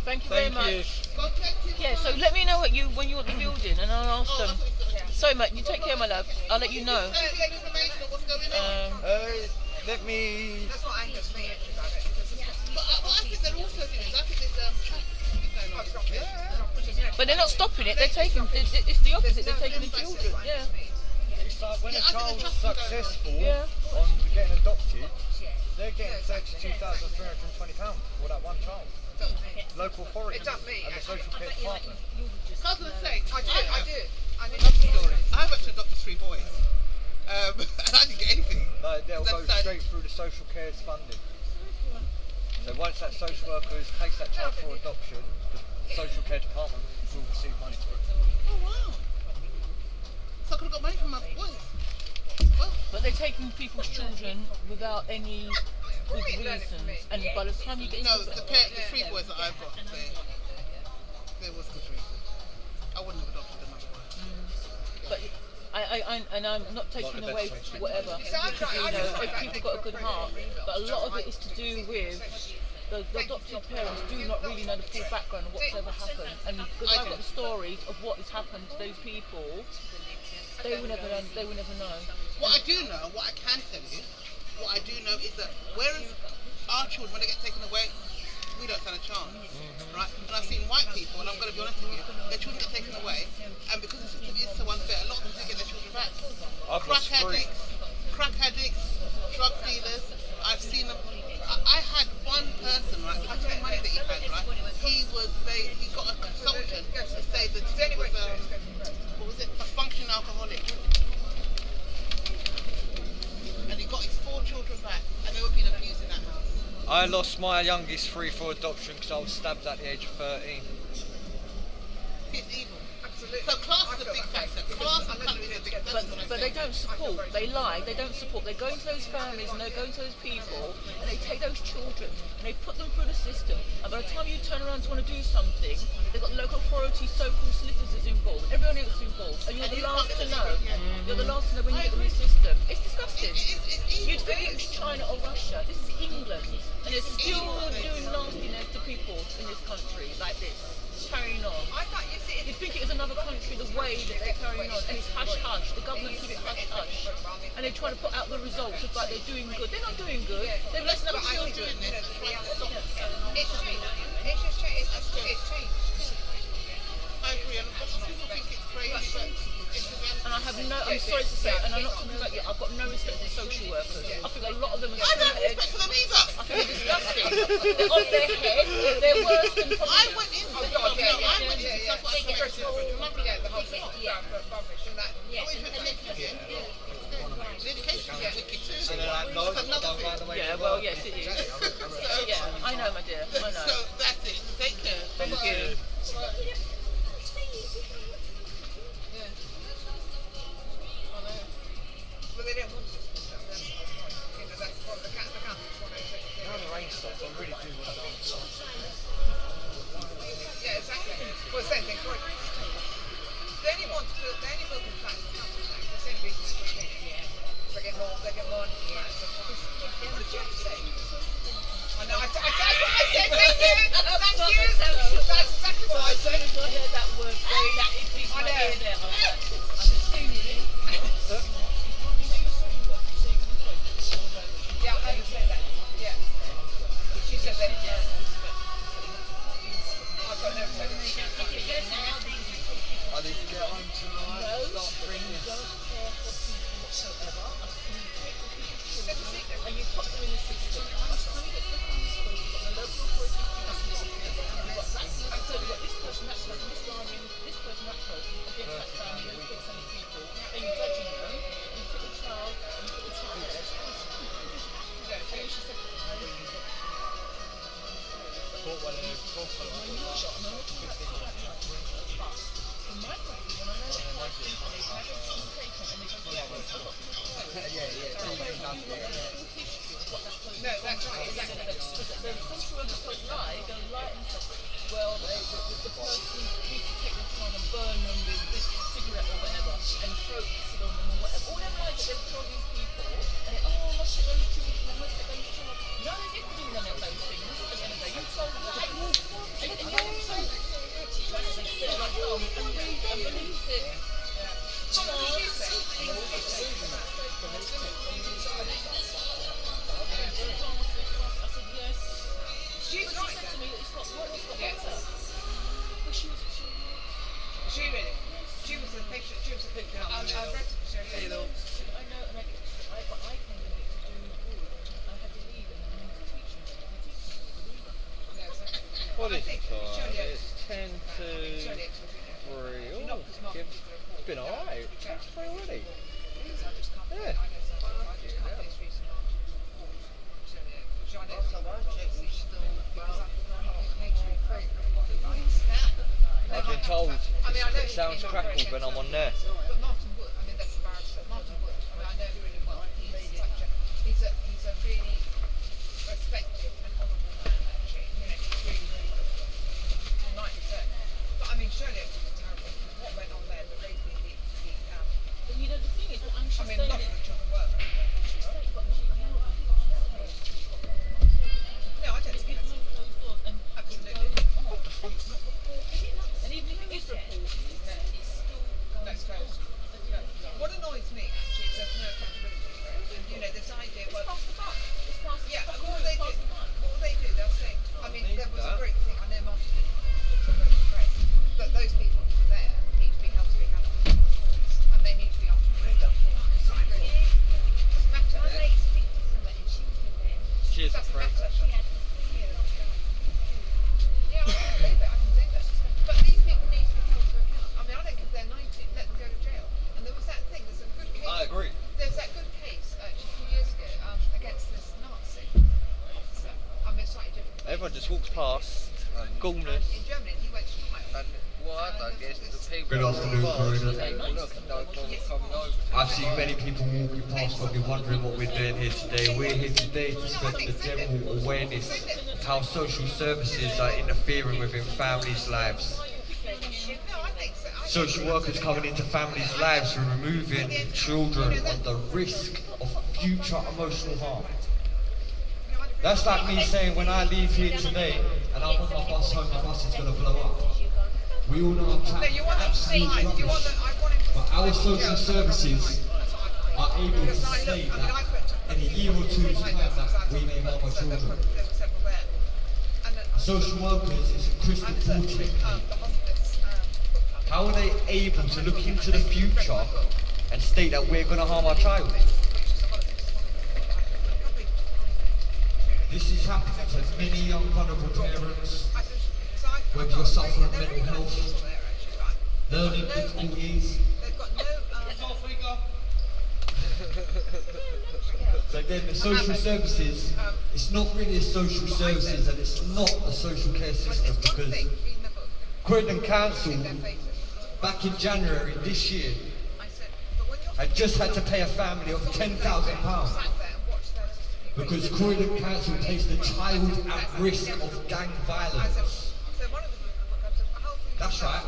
Thank you very Thank you. much. Yeah, so let me know when you're at the building, and I'll ask them. Sorry, mate. You take care, my love. I'll let you know. Let me. That's what angers me actually about it. But what I think they're also doing is I think there's traffic going on. But they're not stopping it. They're taking. It's the opposite. They're taking the children. Yeah. It's like when a child's successful Yeah. on getting adopted, they're getting £32,320 for that one child. Local authority It does me, and the social care department. I was going to say, I do. I need to story. I have actually adopted 3 boys. And I didn't get anything. No, they'll go straight through the social care's funding. So once that social worker takes that child for adoption, the social care department will receive money for it. Oh wow. So I could have got money from my boys. Well, But they're taking people's children without any good reasons, and by the time you get no, to the 3 boys that I've got, there was good reason. I wouldn't have adopted them otherwise. but and I'm not taking away whatever, because you know people got a good heart, but a lot of it is to do with the adopted parents do not really know the full background of what's ever happened, and because I've got the stories of what has happened to those people, they will never know. They will never know. What I do know, what I can tell you, what I do know is that whereas our children, when they get taken away, we don't stand a chance, right? And I've seen white people, and I'm going to be honest with you, their children get taken away, and because the system is so unfair, a lot of them do get their children back. Crack addicts, drug dealers, I've seen them. I had one person, right, because of the money that he had, right, he got a consultant to say that he was, what was it, a functioning alcoholic. And he got his 4 children back, and they were being abused in that house. I lost my youngest 3 for adoption because I was stabbed at the age of 13. It's evil. Absolutely. So class is a big factor. Class and colour is a big factor. But they don't support. They lie. They don't support. They go into those families and they go into those people and they take those children and they put them through the system. And by the time you turn around to want to do something, they've got local authorities, so-called solicitors involved. Everyone else is involved, and you're the last to know. You're the last to know when you get the new system. It's disgusting. You'd think it was China or Russia. This is England, and they're still doing nastiness to people in this country like this. Carrying on. You'd think it was another country the way that they're carrying on, and it's hush hush. The government keep it hush hush, and they're trying to put out the results of like they're doing good. They're not doing good. They're messing up children. It's changed. I agree, and people think it's crazy, And I have no, I'm sorry to say, and I'm not talking about you, I've got no respect for social workers. I think a lot of them are I don't respect for them either. I think they're disgusting. They're on their head, they're worse than probably... I went into the job, I went into stuff like the whole thing, rubbish and that. The education is wicked too. So they're like, no, don't like the way Yeah, you well, work. yes it is. Yeah, I know, my dear, I know. So that's it. Take care. Thank you. But they didn't want to. That's what the council's one of those. Now the rain stops, I really do want to go outside. Yeah, exactly. Well, the same thing. They only want to build, they only build the flats for council tax. That's the only reason they do it. They get more flats. What did you have to say? I know, I said, thank you! Thank you! That's exactly what I said. As soon as I heard that word, that it piqued my ear there. I was like, I'm assuming. Yeah, I understand that. Yeah. She said that. I've got no idea. I need to get home tonight, start drinking. And you put them in the system. By the time you get to the primary school, you've got the local authorities you've got that. So you've got this person, that person, this guardian, this person, that person, against that family, against other people. And you're judging them, and you put the child, and you put the child there. And then she said, Bought one of those proper from my point of view, when I know that most people, they've had a school taken and they go, yeah, well, No, that's right, exactly. the social workers don't lie, they'll lie and say, well, the person needs to take the child and burn them with this cigarette or whatever, and throw acid on them or whatever. All them lies that they've told these people, and they, oh, I must take those children, I must take those children. No, they didn't do none of those things. At the end of the day, you told them. And this think time? surely It's 10 to surely 3. You're not Oh, as much it's been alright. 10 to 3 already. I just can't. Yeah. I know some. I just can't face reason not. I've been told it sounds crackled when I'm on there. But Martin Wood, I mean that's embarrassing. Martin Wood, I mean I know him really well. He's a really respected and honourable man actually. You know, he's really nice. But I mean surely it was terrible. What went on there, the raping, But you know, the thing is, what I'm I mean not for the children were. No, I don't think that's absolutely. And even if it is reported, it's still Let's go. What annoys me actually is there's no accountability. And you know, this idea it's well past the buck. It's past the yeah, buck. and what will they do? It's past the buck. What will they do? They'll say I mean Need there was that. a great thing, I know Martin didn't very impressed. But those people who were there need to be held to accountable for their performance. And they need to be answered. Doesn't matter. My mate speak to someone and she was in there. Cheers, Doesn't friend. matter. She had 3 years. Yeah, I can believe it, I can do that. But these people need to be held to account. I mean, I don't care if they're 90, let them go to jail. And there was that thing, there's a good case. I agree. There's that good case actually a few years ago against this Nazi officer. I mean, it's slightly different. Everyone just walks past, gallness. In Germany, and he went to trial. And what I guess the people Good afternoon, Croydon. look, no problem coming over. I've seen many people walking past, probably wondering what we're doing here today. We're here today to spread the general awareness of how social services are interfering within families' lives. No, I think so. Social workers coming into families' lives and removing children on the risk of future emotional harm. That's like me saying when I leave here today and I'm on my bus home, my bus is going to blow up. We all know I'm No, you want them to absolute fine. You want rubbish. them, I want him to But our fine. social Yeah, services that's what I are able to Because I say looked, I mean, I that spoke to in a year or two's time that we may harm our so there children. were several there. And then Social workers is a crystal I'm ball certainly, technique. the hospice book club. How are they able to look into the future and state that we're going to harm our child? Which is a holiday. Probably. This is happening to many young vulnerable parents, I said, so I whether got you're suffering they're very mental nice health, people there, actually, but learning difficulties. they've got no. So again, the social services, it's not really a social services and it's not a social care system It's one because thing reading a book. Croydon Council, Their faces. back in January this year, I said, but when you're had just had to pay a family of £10,000 sat there and watched their sister be because raped. Croydon Council placed a child at risk of gang I said, violence. so one of the people in the book, I said, well, how old were you? That's right.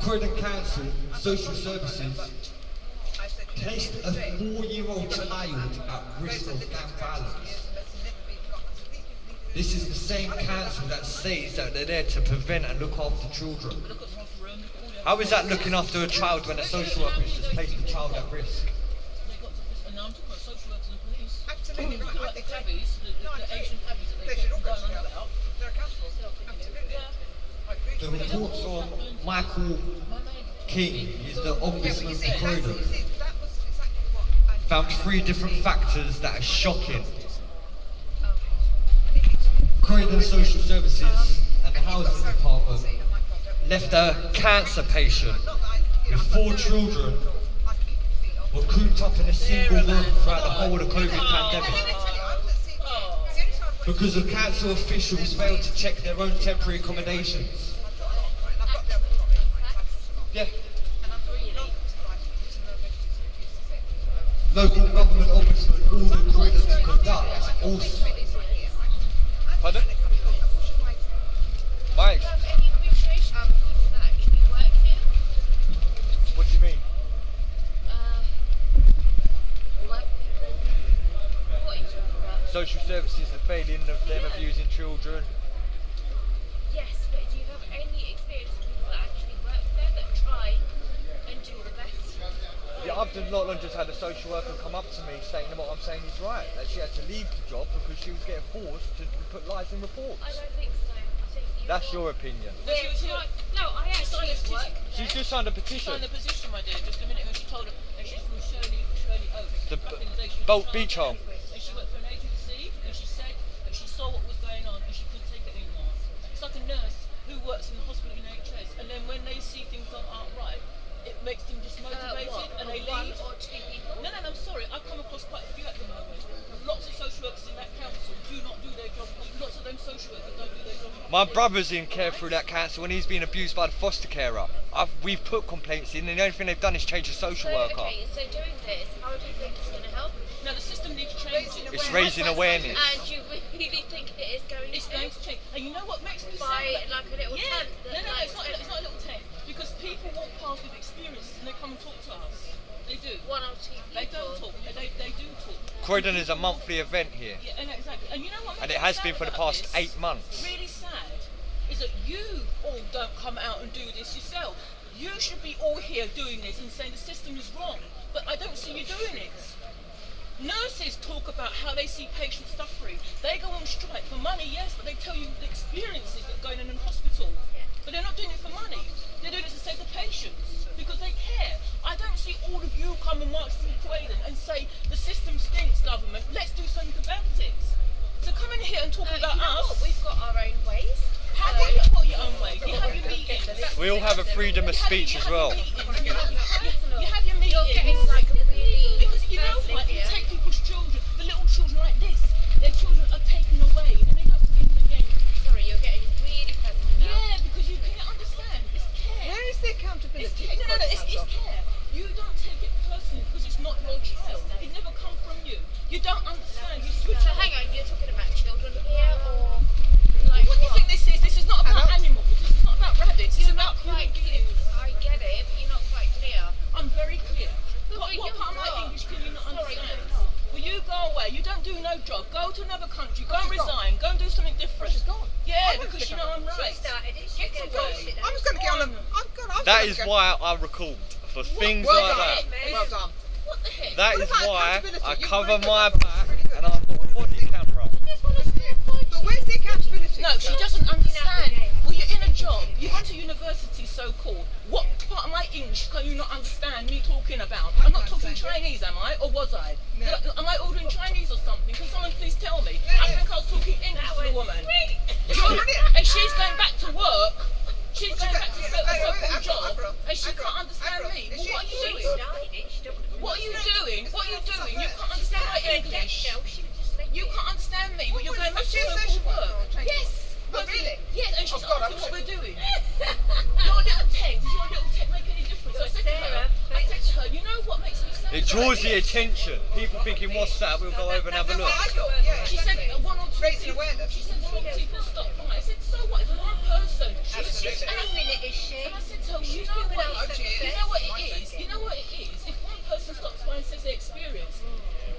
Croydon Council Social Services I said, you know, placed in a the day, 4-year-old child at risk those of that lived gang there for 20 violence. years and that's never been forgotten. I said, these people need to This is the same council that says that they're there to prevent and look after children. Look at Rotherham, look at all the How is that looking after a child when a social worker has just placed the child at risk? They got to, and now I'm talking about social workers and police. Absolutely right. I Like the think cabbies, the Asian cabbies that they should all go going to on jail. about. They're accountable. Absolutely. I agree. The reports from Michael King, he's the ombudsman for Croydon, That was exactly what I found 3 different factors that are shocking. um, Croydon Social Services and the Housing Department left a cancer patient with 4 children were cooped up in a single room throughout the whole of the COVID pandemic because the council officials failed to check their own temporary accommodations. Yeah. Local government ombudsman ordered Croydon to conduct also. Pardon? Mike, Any appreciation for people that actually work here? what do you mean? Work people? What are you talking about? Social services, the failing of them abusing children. Yes, but do you have any experience of people that actually work there that try and do the best? Yeah, I've not long just had a social worker come up to me saying that what I'm saying is right. That she had to leave the job because she was getting forced to put lies in reports. I don't think so. I think That's your opinion. No, she was here. No, I actually Signed a work petition. She's there. just signed a petition. Signed the position, my dear, just a minute ago. She told her, and she's from Shirley Oaks. The Back in the day, she was Bolt in Beach charge. Home. And she worked for an agency, and she said that she saw what was going on, and she couldn't take it anymore. It's like a nurse who works in the hospital in NHS, and then when they see things that aren't right, it makes them just motivated and they One leave. or two people? No, I'm sorry. I've come across quite a few at the moment. Lots of social workers in that council do not do their job. Lots of them social workers don't do their job. My brother's in care through that council and he's been abused by the foster carer. We've put complaints in and the only thing they've done is change the social worker. Okay, so doing this, how do you think it's going to help? Now the system needs changing. It's raising awareness. And you really think it is going It's to? going to change. And you know what makes me By sad? like a little Yeah. tent No, that it's not a little tent. Because people walk past with experiences and they come and talk to us. They do. one or two people. They don't talk. They do talk. Croydon is a monthly event here. Yeah, and exactly. And you know what makes And it me has sad been for the about past this? 8 months. Really sad is that you all don't come out and do this yourself. You should be all here doing this and saying the system is wrong, but I don't see you doing it. Nurses talk about how they see patients suffering. They go on strike for money, yes, but they tell you the experiences that are going on in hospital. But they're not doing it for money. They're doing it to save the patients because they care. I don't see all of you come and march through Croydon and say the system stinks, government. Let's do something about it. So come in here and talk about you know us. what? We've got our own ways. How do you put your own way? You have your meetings. We all have a freedom of speech as well. You have your meetings. You're getting like a really Because you know personal what? You here. take people's children, the little children like this, their children are taken away and they don't have to get in the game. Sorry, you're getting really personal now. Yeah, because you can't understand. It's care. Where is the accountability? It's care. No, it's care. You don't take it personally because it's not your child. It never come from you. You don't understand. You switch So off. hang on, you're talking about children here or like What do you think this is? This is not about animals. This is not about rabbits. It's You're about not human quite clear. beings. I get it, but you're not quite clear. I'm very clear. But What you're part of my not. English can you not Sorry, understand? you're not. Will you go away? You don't do no job. Go to another country. Go and she's gone. resign. Go and do something different. she's gone. Yeah, I won't because stick you know up. I'm right. started it. Get away. I was going to get on a. That is why I record for things Well like done. that. Well done. What the heck? That What is about why accountability? I You're cover very good my at that. back Really good. and I've got a body camera. But where's the accountability? No, she doesn't understand. Well, you're in a job. You've gone to university, so-called. What part of my English can you not understand me talking about? I'm not talking Chinese, am I? Or was I? No. Am I ordering Chinese or something? Can someone please tell me? I think I was talking English to the woman. And she's going back to work. She's going back to a so-called job, and she can't understand me. Well, what are you doing? What are you doing? What are you doing? You can't understand my English. You can't understand me, but you're going back to so-called work. Yes. Oh, really? Yes, and she's Oh, God, asking what we're doing. Your little tent, does your little tent make any difference? I said to her, you know what makes me sad? It draws the attention. People thinking, what's that? We'll go over and have a look. She said one or two Raising people. awareness. She said one or two people stopped by. I said, so what? It's one person. Absolutely. And I said to her, you know what? You know what it is? You know what it is? If one person stops by and says they experience,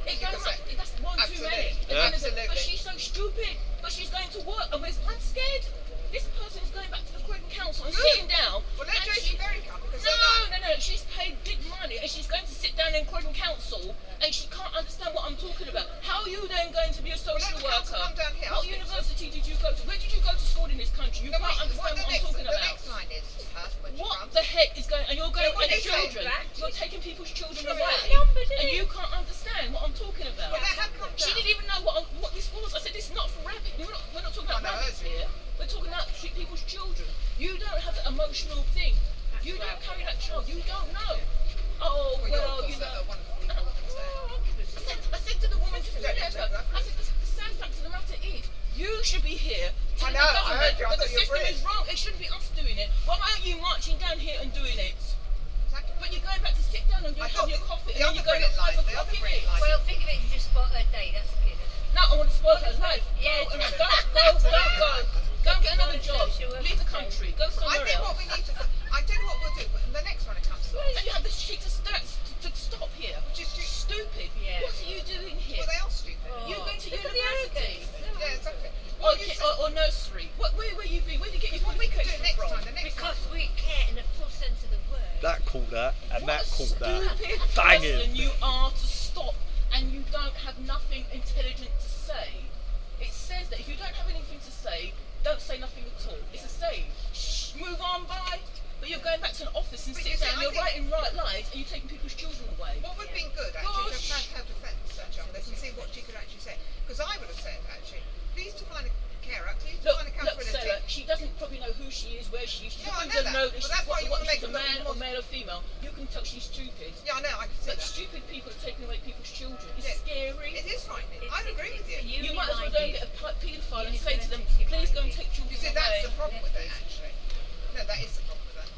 it goes up. That's one too many. Yeah. But she's so stupid. But she's going to work, and I'm scared. This person is going back to the Croydon Council and sitting down. Well, let and Josie Berry come because they're No. She's paid big money, and she's going to sit down in Croydon Council, and she can't understand what I'm talking about. How are you then going to be a social let the council worker? come down here, What I'll fix university did you go to? Where did you go to school in this country? You can't understand what I'm talking the about. next line is, when she What comes. the heck is going? And you're going what and they say, children. You're taking people's children Sure, away, yeah. and you can't understand what I'm talking about. Well, let her come She down. didn't even know what this was. I said, this is not for rabbits. We're not talking about No, rabbits it's- here. We're talking about people's children. You don't have that emotional thing. You don't carry that child. You don't know. Oh, Well, well, you're you know. a wonderful people, I can say. I said to the woman just a Don't minute ago, accept that. I said, the sad fact of the matter is, you should be here telling I know, the I government heard you, I that the thought you were system is brilliant. wrong. It shouldn't be us doing it. Why aren't you marching down here and doing it? Exactly. But you're going back to sit down and I have thought your the coffee, other and then you're going at brilliant 5 line, the o'clock other in brilliant it. line. Well, think of it, you just spot a day, that's good. No, I want to spoil her life. Yeah, Go and go and get another job. Leave the country. Go I somewhere think what else. we need to. I tell you what we'll do. The next one it comes along. And you have the cheek to stop here. Which is Stupid. Yeah. What are you doing here? Well, they are stupid. You're going to Look at the university. Yeah, exactly. Or, What you say- or nursery. Where you been? Where did you get your What we could do qualification next from? time. The next Because time. we care in the full sense of the word. That called that, and that called that. Stupid Banging. person you are to stop, and you don't have nothing intelligent to say. It says that if you don't have anything to say, don't say nothing at all. It's a saying. Shh, move on by. But you're going back to an office and But sit you see, down. I You're think- writing right lies, and you're taking people's children away. What would have been good actually to have had her defence actually on this and see what she could actually say. Because I would have said actually, please define a carer, please Look, define look, accountability. Sarah. She doesn't she is, where she is. She No, I doesn't know that, know but she's that's why you what wanna make she's a her look man more- or male or female. You can tell she's stupid. Yeah, I know, I can see But that. stupid people are taking away people's children. It's Yeah. scary. It is frightening. I agree with you. You might as well go and get a paedophile and say to them, please go and take children You see, away. that's the problem with it, actually. No, that is the problem with it.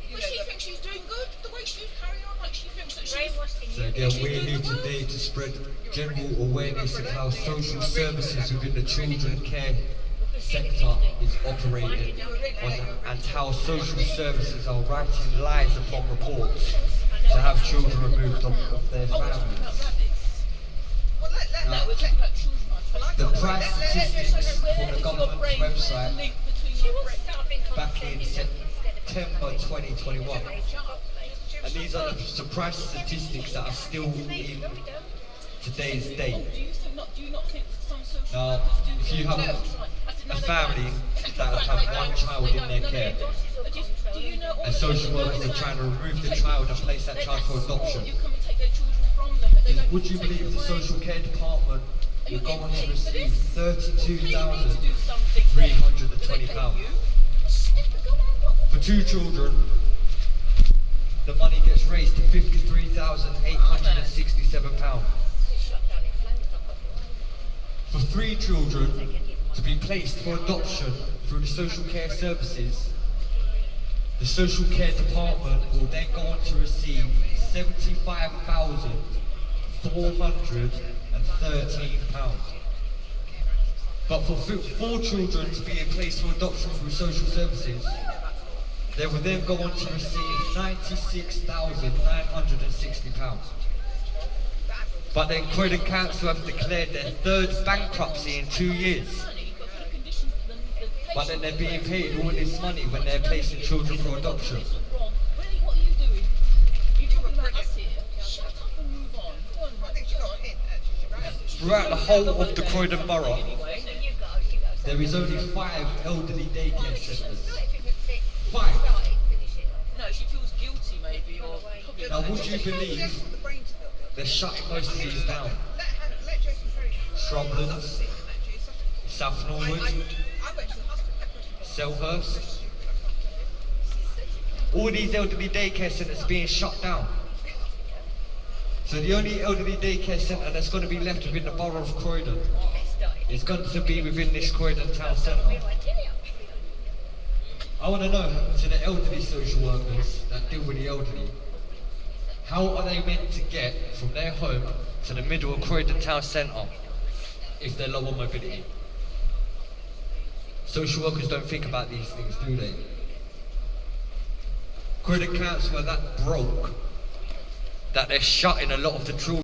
You But know, she that- thinks she's doing good. The way she's carrying on, like she thinks that she's... So again, we're here today to spread general awareness of how social services within the children care sector is operating and how social services are writing lies upon reports to have children removed of their Oh, we're talking about families. rabbits. Well, No, we're talking about children. well, I The can't price wait. statistics Where from the is your government's brain? Where's the website link between your brain? back in September 2021. And these are the price statistics that are still in today's date. Do you not think some social Now, workers do if you have no, a family that have one child in their care, do you know all and the social people workers that are trying to remove the child and place that child for adoption, you come and take their children from them, but they don't would you take believe them the away. social care department Are you will go getting on to paid for receive this? Pay me to do something. £32,320? For two children, the money gets raised to £53,867. For three children to be placed for adoption through the social care services, the social care department will then go on to receive £75,413. But for four children to be placed for adoption through social services, they will then go on to receive £96,960. But then Croydon Council have declared their third bankruptcy in 2 years. But then they're being paid all this money when they're placing children for adoption. Really, what are you doing? You're talking about us here. Shut up and move on. Go on, I think she got a hint, actually. She's right. Throughout the whole of the Croydon borough, Anyway, there is only 5 elderly daycare centres. 5. no, she feels guilty maybe, or probably Now would you She believe has got the brain to do it. they're shutting most of these down? Let Jason Ferry. Shrublands, South I Norwood, went to the hospital. Selhurst. All these elderly daycare centres being shut down. So the only elderly daycare centre that's going to be left within the borough of Croydon is going to be within this Croydon town centre. I want to know, to the elderly social workers that deal with the elderly, how are they meant to get from their home to the middle of Croydon town centre if they're low on mobility? Social workers don't think about these things, do they? Croydon Council are that broke that they're shutting a lot of the children